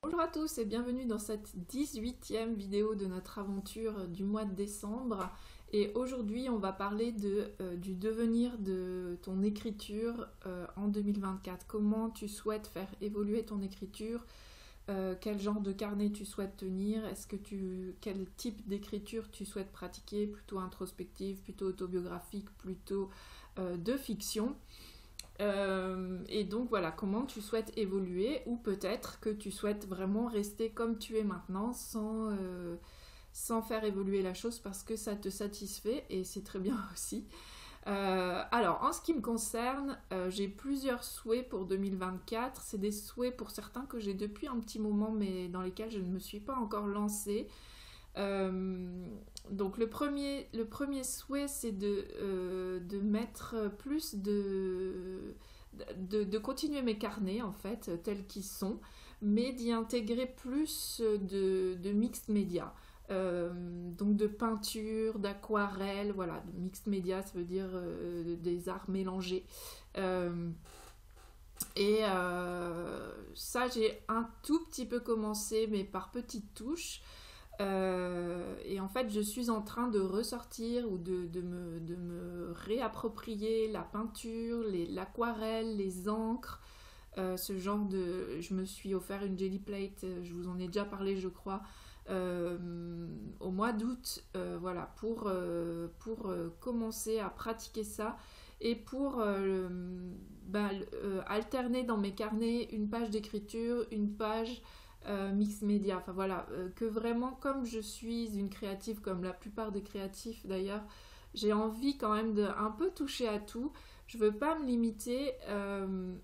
Bonjour à tous et bienvenue dans cette 18e vidéo de notre aventure du mois de décembre. Et aujourd'hui, on va parler du devenir de ton écriture en 2024. Comment tu souhaites faire évoluer ton écriture, quel genre de carnet tu souhaites tenir, quel type d'écriture tu souhaites pratiquer, plutôt introspective, plutôt autobiographique, plutôt de fiction. Et donc voilà, comment tu souhaites évoluer, ou peut-être que tu souhaites vraiment rester comme tu es maintenant sans faire évoluer la chose parce que ça te satisfait et c'est très bien aussi. Alors, en ce qui me concerne, j'ai plusieurs souhaits pour 2024. C'est des souhaits pour certains que j'ai depuis un petit moment mais dans lesquels je ne me suis pas encore lancée. Donc le premier souhait, c'est de mettre plus de continuer mes carnets en fait tels qu'ils sont, mais d'y intégrer plus de mixed média. Donc de peinture, d'aquarelle, voilà, de mixed média, ça veut dire des arts mélangés. Euh, Ça, j'ai un tout petit peu commencé, mais par petites touches. Et en fait, je suis en train de ressortir ou de me réapproprier la peinture, l'aquarelle, les encres, ce genre de... Je me suis offert une jelly plate, je vous en ai déjà parlé, je crois, au mois d'août, voilà, pour commencer à pratiquer ça et pour alterner dans mes carnets une page d'écriture, une page mix média, enfin voilà, que vraiment comme je suis une créative, comme la plupart des créatifs d'ailleurs, j'ai envie quand même de un peu toucher à tout. Je veux pas me limiter.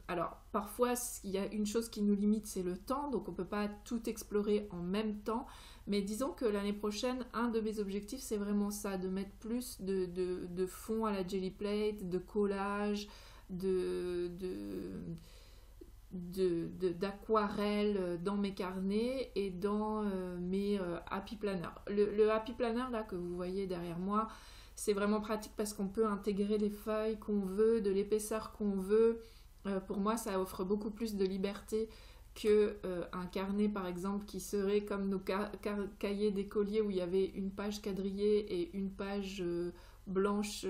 Alors parfois il y a une chose qui nous limite, c'est le temps, donc on peut pas tout explorer en même temps. Mais disons que l'année prochaine, un de mes objectifs, c'est vraiment ça, de mettre plus de fond à la jelly plate, de collage, d'aquarelle dans mes carnets et dans mes happy planners. Le happy planner là que vous voyez derrière moi, c'est vraiment pratique parce qu'on peut intégrer les feuilles qu'on veut, de l'épaisseur qu'on veut. Pour moi, ça offre beaucoup plus de liberté que un carnet par exemple qui serait comme nos cahiers d'écolier où il y avait une page quadrillée et une page blanche,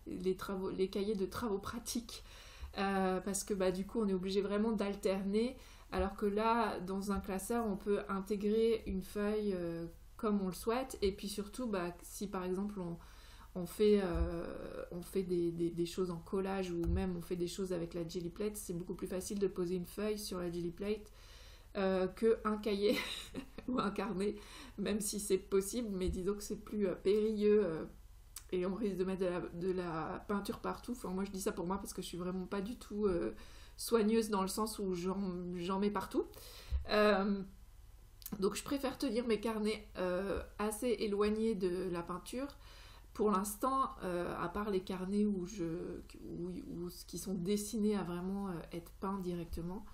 les cahiers de travaux pratiques. Parce que bah, du coup on est obligé vraiment d'alterner, alors que là dans un classeur on peut intégrer une feuille comme on le souhaite, et puis surtout bah, si par exemple on fait des choses en collage, ou même on fait des choses avec la jelly plate, c'est beaucoup plus facile de poser une feuille sur la jelly plate qu'un cahier ou un carnet, même si c'est possible, mais disons que c'est plus périlleux et on risque de mettre de la peinture partout. Enfin, moi je dis ça pour moi parce que je suis vraiment pas du tout soigneuse dans le sens où j'en mets partout. Euh, donc je préfère tenir mes carnets assez éloignés de la peinture. Pour l'instant, à part les carnets qui sont destinés à vraiment être peints directement.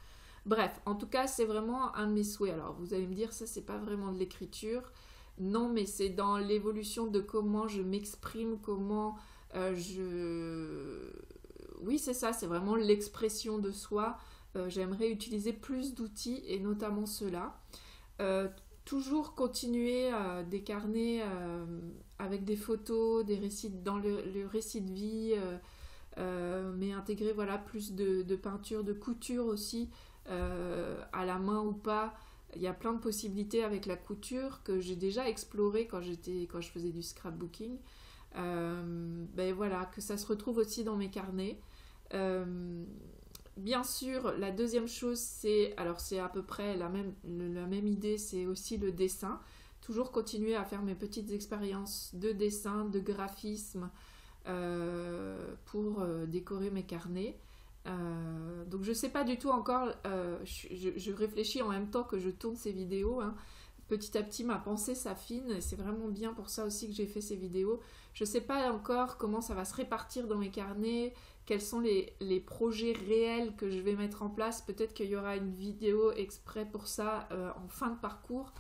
Bref, en tout cas, c'est vraiment un de mes souhaits. Alors, vous allez me dire, ça, c'est pas vraiment de l'écriture. Non, mais c'est dans l'évolution de comment je m'exprime, comment je... Oui, c'est ça, c'est vraiment l'expression de soi. J'aimerais utiliser plus d'outils, et notamment ceux-là. Euh, Toujours continuer des carnets avec des photos, des récits dans le récit de vie, mais intégrer voilà, plus de peinture, de couture aussi, à la main ou pas. Il y a plein de possibilités avec la couture que j'ai déjà exploré quand je faisais du scrapbooking. Ben voilà, que ça se retrouve aussi dans mes carnets. Euh, Bien sûr, la deuxième chose, c'est à peu près la même idée, c'est aussi le dessin. Toujours continuer à faire mes petites expériences de dessin, de graphisme pour décorer mes carnets. Donc je sais pas du tout encore, je réfléchis en même temps que je tourne ces vidéos, hein. Petit à petit ma pensée s'affine, et c'est vraiment bien pour ça aussi que j'ai fait ces vidéos. Je sais pas encore comment ça va se répartir dans mes carnets, quels sont les projets réels que je vais mettre en place. Peut-être qu'il y aura une vidéo exprès pour ça en fin de parcours,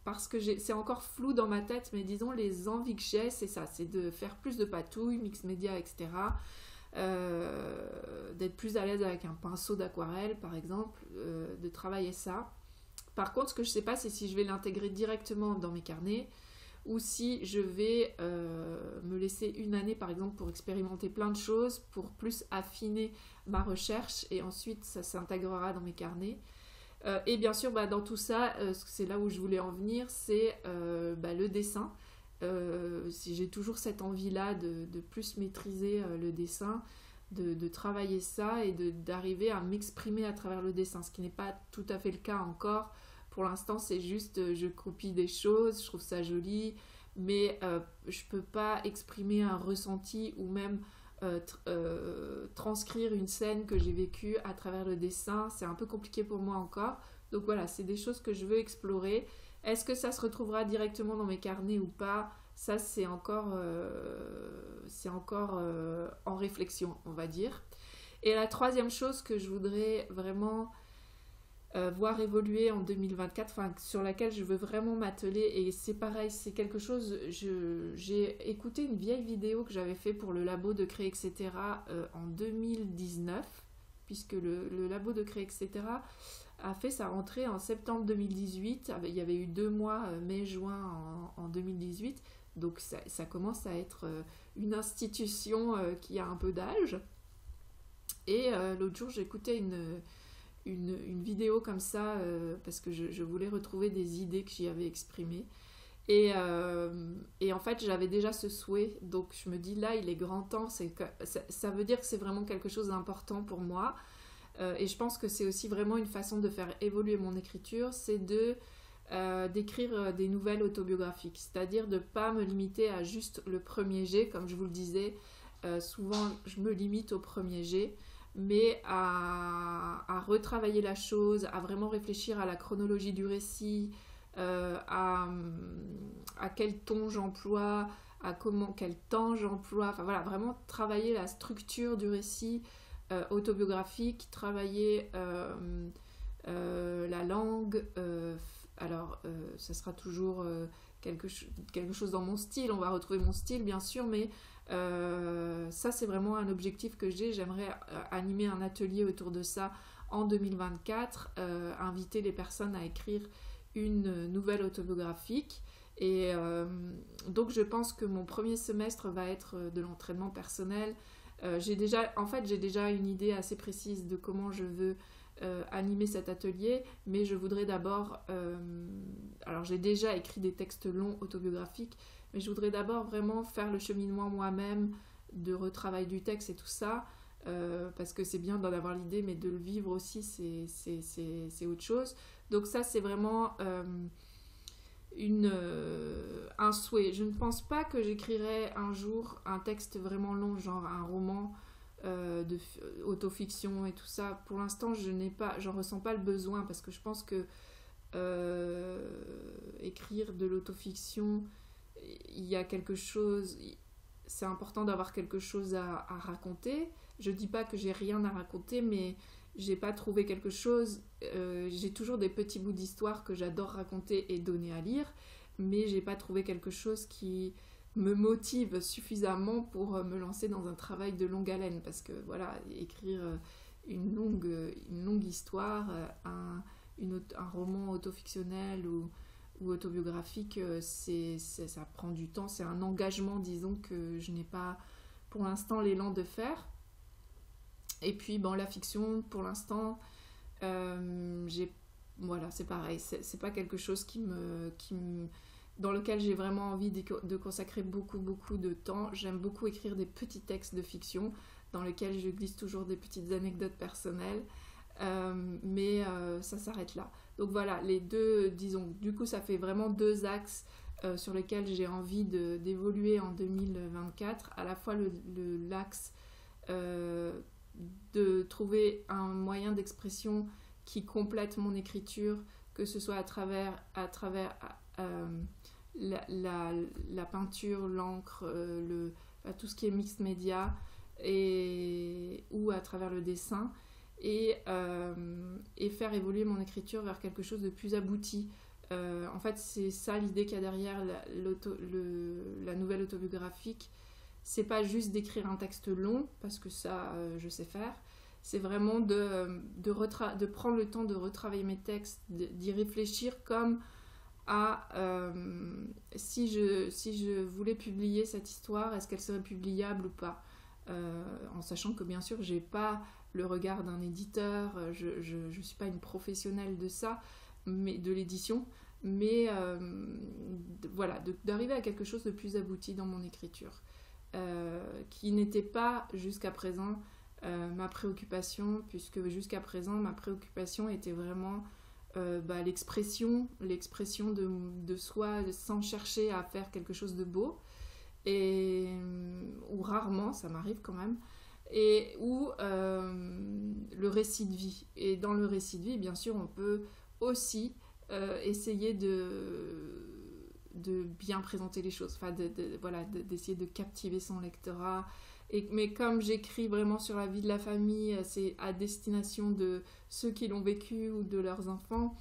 parce que c'est encore flou dans ma tête, mais disons les envies que j'ai, c'est ça, c'est de faire plus de patouilles, mix média, etc. d'être plus à l'aise avec un pinceau d'aquarelle par exemple, de travailler ça. Par contre, ce que je ne sais pas, c'est si je vais l'intégrer directement dans mes carnets ou si je vais me laisser une année par exemple pour expérimenter plein de choses, pour plus affiner ma recherche et ensuite ça s'intégrera dans mes carnets. Et bien sûr, dans tout ça, c'est là où je voulais en venir, c'est le dessin. Si j'ai toujours cette envie-là de plus maîtriser le dessin, de travailler ça et d'arriver à m'exprimer à travers le dessin, ce qui n'est pas tout à fait le cas encore. Pour l'instant, c'est juste je copie des choses, je trouve ça joli, mais je peux pas exprimer un ressenti ou même transcrire une scène que j'ai vécue à travers le dessin. C'est un peu compliqué pour moi encore. Donc voilà, c'est des choses que je veux explorer. Est-ce que ça se retrouvera directement dans mes carnets ou pas? Ça, c'est encore en réflexion, on va dire. Et la troisième chose que je voudrais vraiment voir évoluer en 2024, sur laquelle je veux vraiment m'atteler, et c'est pareil, c'est quelque chose, j'ai écouté une vieille vidéo que j'avais fait pour le labo de Créer, etc. En 2019, puisque le labo de Créer, etc. a fait sa rentrée en septembre 2018, il y avait eu 2 mois, mai-juin en 2018, donc ça commence à être une institution qui a un peu d'âge. Et l'autre jour, j'écoutais une vidéo comme ça parce que je voulais retrouver des idées que j'y avais exprimées. Et en fait, j'avais déjà ce souhait, donc je me dis là, il est grand temps. Ça veut dire que c'est vraiment quelque chose d'important pour moi. Et je pense que c'est aussi vraiment une façon de faire évoluer mon écriture, c'est d'écrire des nouvelles autobiographiques, c'est-à-dire de ne pas me limiter à juste le premier jet, comme je vous le disais. Souvent, je me limite au premier jet, mais à retravailler la chose, à vraiment réfléchir à la chronologie du récit, à quel ton j'emploie, quel temps j'emploie, enfin voilà, vraiment travailler la structure du récit autobiographique, travailler la langue, ça sera toujours quelque chose dans mon style, on va retrouver mon style bien sûr, mais ça c'est vraiment un objectif que j'aimerais animer un atelier autour de ça en 2024, inviter les personnes à écrire une nouvelle autobiographique. Et donc je pense que mon premier semestre va être de l'entraînement personnel. J'ai déjà une idée assez précise de comment je veux animer cet atelier, mais je voudrais d'abord, alors j'ai déjà écrit des textes longs autobiographiques, mais je voudrais d'abord vraiment faire le cheminement moi-même, de retravail du texte et tout ça, parce que c'est bien d'en avoir l'idée, mais de le vivre aussi, c'est autre chose. Donc ça, c'est vraiment un souhait. Je ne pense pas que j'écrirai un jour un texte vraiment long, genre un roman autofiction et tout ça. Pour l'instant, j'en ressens pas le besoin, parce que je pense que écrire de l'autofiction, il y a quelque chose, c'est important d'avoir quelque chose à raconter. Je dis pas que j'ai rien à raconter, mais j'ai pas trouvé quelque chose. J'ai toujours des petits bouts d'histoire que j'adore raconter et donner à lire, mais j'ai pas trouvé quelque chose qui me motive suffisamment pour me lancer dans un travail de longue haleine, parce que voilà, écrire une longue histoire, un roman autofictionnel ou autobiographique, ça prend du temps, c'est un engagement, disons, que je n'ai pas pour l'instant l'élan de faire. Et puis la fiction, pour l'instant, voilà, c'est pareil, c'est pas quelque chose dans lequel j'ai vraiment envie de consacrer beaucoup de temps. J'aime beaucoup écrire des petits textes de fiction dans lesquels je glisse toujours des petites anecdotes personnelles, mais ça s'arrête là. Donc voilà, les deux, disons, du coup ça fait vraiment 2 axes sur lesquels j'ai envie d'évoluer en 2024, à la fois l'axe de trouver un moyen d'expression qui complète mon écriture, que ce soit à travers la peinture, l'encre, tout ce qui est mixed media, ou à travers le dessin, et faire évoluer mon écriture vers quelque chose de plus abouti. En fait, c'est ça l'idée qu'il y a derrière la nouvelle autobiographique. c'est pas juste d'écrire un texte long, parce que ça, je sais faire. C'est vraiment de prendre le temps de retravailler mes textes, d'y réfléchir comme à si je voulais publier cette histoire, est-ce qu'elle serait publiable ou pas, en sachant que bien sûr j'ai pas le regard d'un éditeur, je suis pas une professionnelle de ça, mais de l'édition, mais voilà, d'arriver à quelque chose de plus abouti dans mon écriture, qui n'était pas jusqu'à présent ma préoccupation, puisque jusqu'à présent ma préoccupation était vraiment l'expression de soi sans chercher à faire quelque chose de beau, ou rarement, ça m'arrive quand même, ou le récit de vie. Et dans le récit de vie, bien sûr, on peut aussi essayer de bien présenter les choses, enfin d'essayer de captiver son lectorat. Mais comme j'écris vraiment sur la vie de la famille, c'est à destination de ceux qui l'ont vécu ou de leurs enfants,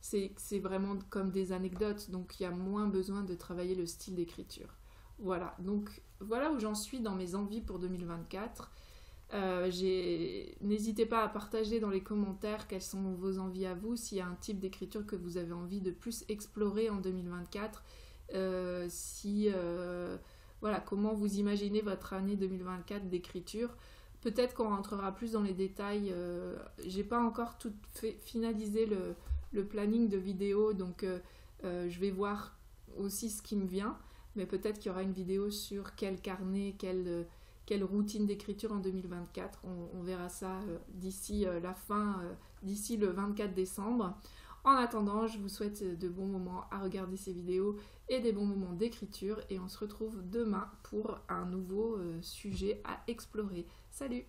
c'est vraiment comme des anecdotes, donc il y a moins besoin de travailler le style d'écriture. Voilà, donc voilà où j'en suis dans mes envies pour 2024. N'hésitez pas à partager dans les commentaires quelles sont vos envies à vous, s'il y a un type d'écriture que vous avez envie de plus explorer en 2024, voilà, comment vous imaginez votre année 2024 d'écriture. Peut-être qu'on rentrera plus dans les détails. J'ai pas encore tout finalisé le planning de vidéo, donc je vais voir aussi ce qui me vient. Mais peut-être qu'il y aura une vidéo sur quel carnet, quelle routine d'écriture en 2024. On verra ça d'ici d'ici le 24 décembre. En attendant, je vous souhaite de bons moments à regarder ces vidéos et des bons moments d'écriture. Et on se retrouve demain pour un nouveau sujet à explorer. Salut!